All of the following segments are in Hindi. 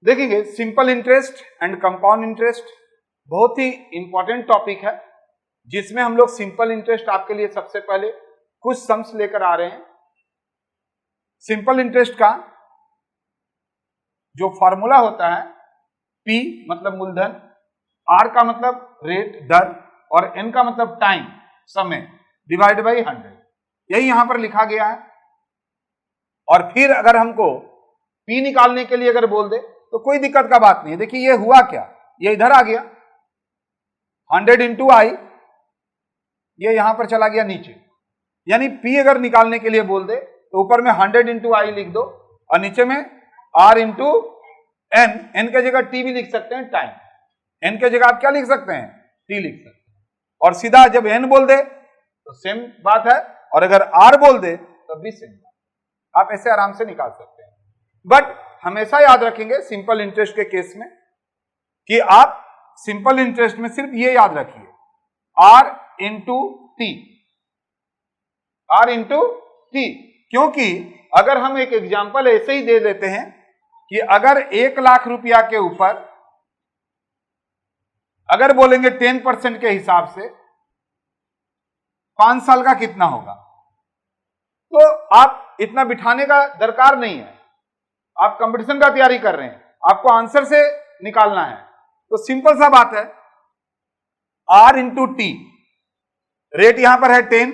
देखेंगे simple interest and compound interest, बहुत ही इंपॉर्टेंट टॉपिक है जिसमें हम लोग सिंपल इंटरेस्ट आपके लिए सबसे पहले कुछ सम्स लेकर आ रहे हैं। सिंपल इंटरेस्ट का जो फॉर्मूला होता है, P मतलब मूलधन, R का मतलब रेट दर और N का मतलब टाइम समय डिवाइड बाई 100, यही यहां पर लिखा गया है। और फिर अगर हमको P निकालने के लिए अगर बोल दे तो कोई दिक्कत का बात नहीं है। देखिए ये हुआ क्या, ये इधर आ गया 100 इंटू आई, ये यहां पर चला गया नीचे, यानी P अगर निकालने के लिए बोल दे तो ऊपर में 100 इंटू आई लिख दो और नीचे में R इंटू N, N के जगह T भी लिख सकते हैं, टाइम, N के जगह आप क्या लिख सकते हैं, T लिख सकते हैं। और सीधा जब N बोल दे तो सेम बात है, और अगर R बोल दे तो भी सेम बात, आप ऐसे आराम से निकाल सकते हैं। बट हमेशा याद रखेंगे सिंपल इंटरेस्ट के केस में कि आप सिंपल इंटरेस्ट में सिर्फ ये याद रखिए R into T, R into T, क्योंकि अगर हम एक एग्जांपल ऐसे ही दे देते हैं कि अगर 1 लाख रुपया के ऊपर अगर बोलेंगे 10% के हिसाब से 5 साल का कितना होगा, तो आप इतना बिठाने का दरकार नहीं है। आप कंपटीशन का तैयारी कर रहे हैं, आपको आंसर से निकालना है, तो सिंपल सा बात है R इंटू टी, रेट यहां पर है 10,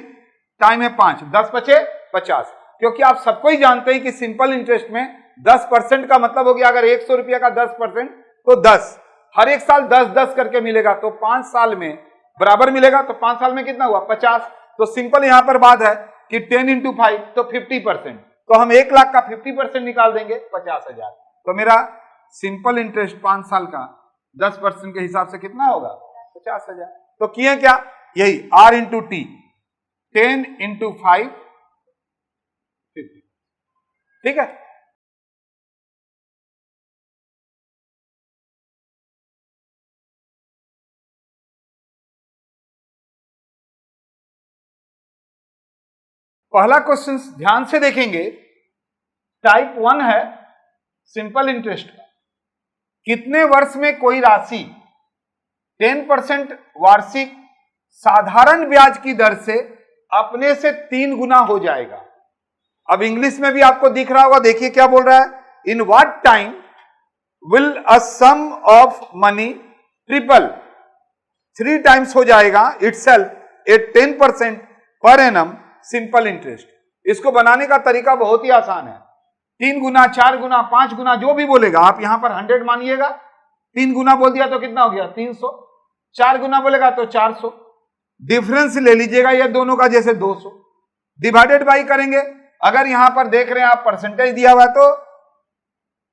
टाइम है 5, 10 बचे 50, क्योंकि आप सबको ही जानते हैं कि सिंपल इंटरेस्ट में 10% का मतलब हो गया, अगर 100 रुपया का 10% तो 10, हर एक साल 10-10 करके मिलेगा, तो 5 साल में बराबर मिलेगा, तो 5 साल में कितना हुआ 50। तो सिंपल यहां पर बात है कि 10 इंटू 5 तो 50%, तो हम 1 लाख का 50% निकाल देंगे 50,000, तो मेरा सिंपल इंटरेस्ट 5 साल का 10% के हिसाब से कितना होगा 50,000। तो किए क्या, यही R इंटू टी, 10 इंटू 5 50, ठीक है। पहला क्वेश्चन ध्यान से देखेंगे, टाइप 1 है सिंपल इंटरेस्ट का, कितने वर्ष में कोई राशि 10% वार्षिक साधारण ब्याज की दर से अपने से 3 गुना हो जाएगा। अब इंग्लिश में भी आपको दिख रहा होगा, देखिए क्या बोल रहा है, in what time will a sum of money triple 3 times हो जाएगा itself eight 10% per annum simple interest. इसको बनाने का तरीका बहुत ही आसान है, 3 गुना 4 गुना 5 गुना जो भी बोलेगा, आप यहां पर 100 मानिएगा, 3 गुना बोल दिया तो कितना हो गया 300, 4 गुना बोलेगा तो 400, डिफरेंस ले लीजिएगा ये दोनों का, जैसे 200, डिवाइडेड बाई करेंगे। अगर यहां पर देख रहे हैं आप परसेंटेज दिया हुआ है तो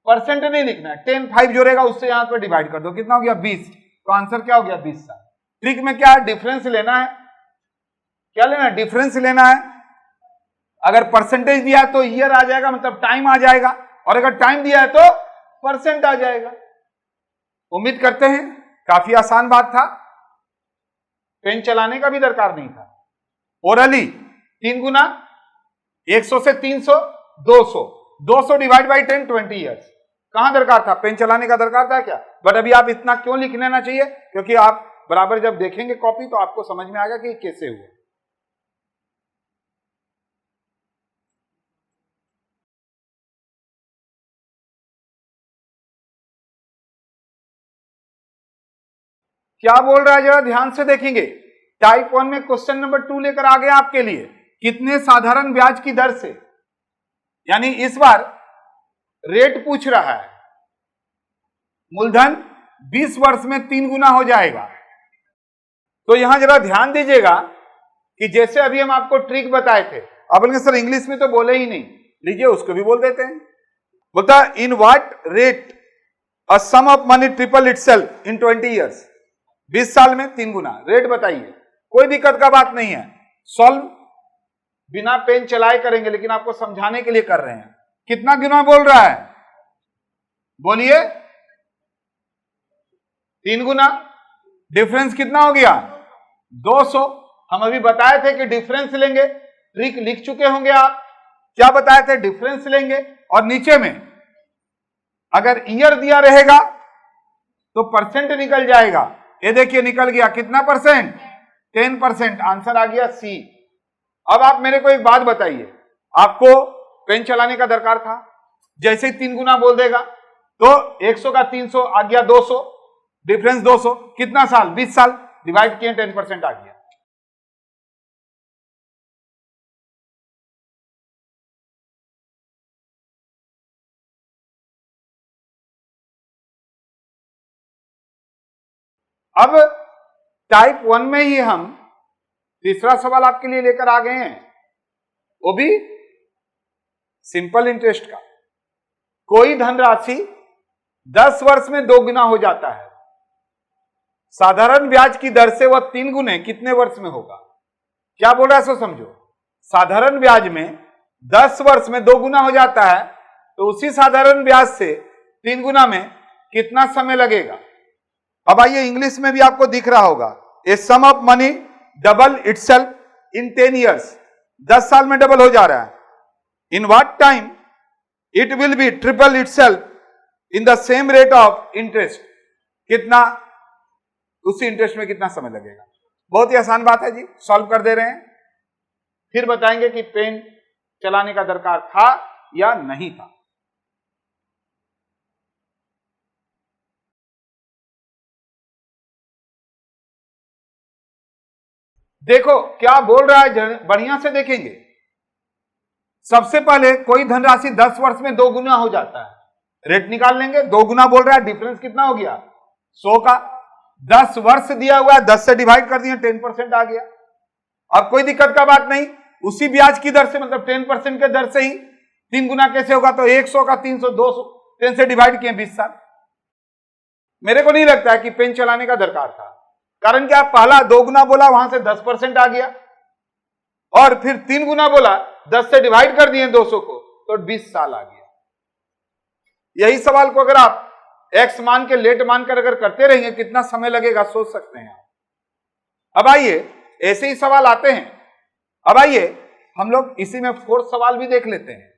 परसेंट नहीं लिखना है, 10 5 जोड़ेगा उससे यहां पर डिवाइड कर दो, कितना हो गया 20, तो आंसर क्या हो गया 20 साल। ट्रिक में क्या है, डिफरेंस लेना है, क्या लेना है, डिफरेंस लेना है। अगर परसेंटेज दिया है तो ईयर आ जाएगा, मतलब टाइम आ जाएगा, और अगर टाइम दिया है तो परसेंट आ जाएगा। उम्मीद करते हैं काफी आसान बात था, पेन चलाने का भी दरकार नहीं था। ओरली 3 गुना 100 से 300 200, 200 डिवाइड बाई 10 20 ईयर्स, कहां दरकार था, पेन चलाने का दरकार था क्या। बट अभी आप इतना क्यों लिख लेना चाहिए, क्योंकि आप बराबर जब देखेंगे कॉपी तो आपको समझ में आएगा कि कैसे हुआ। क्या बोल रहा है जरा ध्यान से देखेंगे, टाइप 1 में क्वेश्चन नंबर 2 लेकर आ गया आपके लिए, कितने साधारण ब्याज की दर से, यानी इस बार रेट पूछ रहा है, मूलधन 20 वर्ष में 3 गुना हो जाएगा। तो यहां जरा ध्यान दीजिएगा कि जैसे अभी हम आपको ट्रिक बताए थे, अब बोलेंगे सर इंग्लिश में तो बोले ही नहीं, लीजिए उसको भी बोल देते हैं। बोलता in what rate a sum of money triple itself in 20 years, 20 साल में 3 गुना, रेट बताइए, कोई दिक्कत का बात नहीं है, सॉल्व बिना पेन चलाए करेंगे, लेकिन आपको समझाने के लिए कर रहे हैं। कितना गुना बोल रहा है, बोलिए 3 गुना, डिफरेंस कितना हो गया 200। हम अभी बताए थे कि डिफरेंस लेंगे, ट्रिक लिख चुके होंगे आप, क्या बताए थे, डिफरेंस लेंगे और नीचे में अगर ईयर दिया रहेगा तो परसेंट निकल जाएगा। ये देखिए निकल गया, कितना परसेंट? 10%। आंसर आ गया सी। अब आप मेरे को एक बात बताइए, आपको पेन चलाने का दरकार था, जैसे ही 3 गुना बोल देगा तो 100 का 300 आ गया 200, डिफरेंस 200, कितना साल? 20 साल। डिवाइड किए 10% आ गया। अब टाइप 1 में ही हम तीसरा सवाल आपके लिए लेकर आ गए हैं, वो भी सिंपल इंटरेस्ट का। कोई धनराशि 10 वर्ष में 2 गुना हो जाता है, साधारण ब्याज की दर से वह 3 गुने कितने वर्ष में होगा? क्या बोल रहा है सो समझो। साधारण ब्याज में 10 वर्ष में 2 गुना हो जाता है, तो उसी साधारण ब्याज से 3 गुना में कितना समय लगेगा? अब आइए, इंग्लिश में भी आपको दिख रहा होगा, a sum of money double itself in 10 years. 10 साल में डबल हो जा रहा है। In what time it will be triple itself in the same rate of interest. कितना, उसी इंटरेस्ट में कितना समय लगेगा? बहुत ही आसान बात है जी, सॉल्व कर दे रहे हैं, फिर बताएंगे कि पेन चलाने का दरकार था या नहीं था। देखो क्या बोल रहा है, बढ़िया से देखेंगे। सबसे पहले कोई धनराशि 10 वर्ष में 2 गुना हो जाता है, रेट निकाल लेंगे। 2 गुना बोल रहा है, डिफरेंस कितना हो गया? 100 का। 10 वर्ष दिया हुआ है, 10 से डिवाइड कर दिया, 10% आ गया। अब कोई दिक्कत का बात नहीं, उसी ब्याज की दर से, मतलब 10% के दर से ही 3 गुना कैसे होगा? तो 100 का 300, 200, 10 से डिवाइड किए 20 साल। मेरे को नहीं लगता है कि पेन चलाने का दरकार था, कारण कि आप पहला 2 गुना बोला, वहां से 10% आ गया, और फिर 3 गुना बोला, 10 से डिवाइड कर दिए 200 को, तो 20 साल आ गया। यही सवाल को अगर आप एक्स मान के लेट मानकर अगर करते रहेंगे, कितना समय लगेगा सोच सकते हैं। अब आइए, ऐसे ही सवाल आते हैं। अब आइए हम लोग इसी में 4th सवाल भी देख लेते हैं।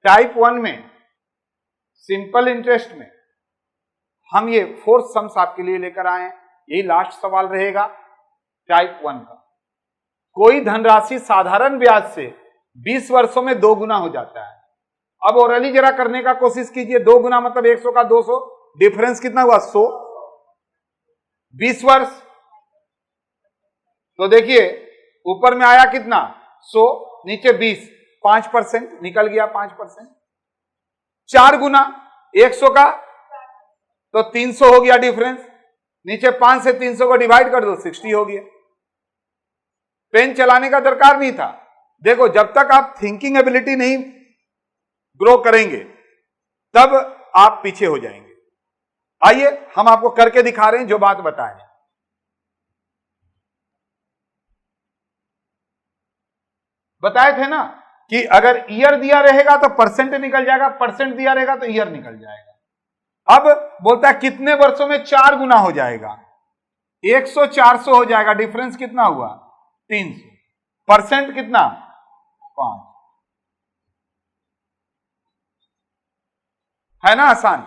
टाइप 1 में सिंपल इंटरेस्ट में हम ये 4th सम्स आपके लिए लेकर आए हैं। यही लास्ट सवाल रहेगा टाइप 1 का। कोई धनराशि साधारण ब्याज से 20 वर्षों में 2 गुना हो जाता है। अब ओरली जरा करने का कोशिश कीजिए। 2 गुना मतलब 100 का 200, डिफरेंस कितना हुआ? 100। 20 वर्ष, तो देखिए ऊपर में आया कितना? 100, नीचे 20, 5% निकल गया, 5%। 4 गुना 100 का तो 300 हो गया डिफरेंस, नीचे 5 से 300 को डिवाइड कर दो, 60 हो गया। पेन चलाने का दरकार नहीं था। देखो, जब तक आप थिंकिंग एबिलिटी नहीं ग्रो करेंगे तब आप पीछे हो जाएंगे। आइए हम आपको करके दिखा रहे हैं जो बात बताएं। बताए थे ना कि अगर ईयर दिया रहेगा तो परसेंट निकल जाएगा, परसेंट दिया रहेगा तो ईयर निकल जाएगा। अब बोलता है कितने वर्षों में 4 गुना हो जाएगा? 100 400 हो जाएगा, डिफरेंस कितना हुआ? 300। परसेंट कितना? 5। है ना आसान?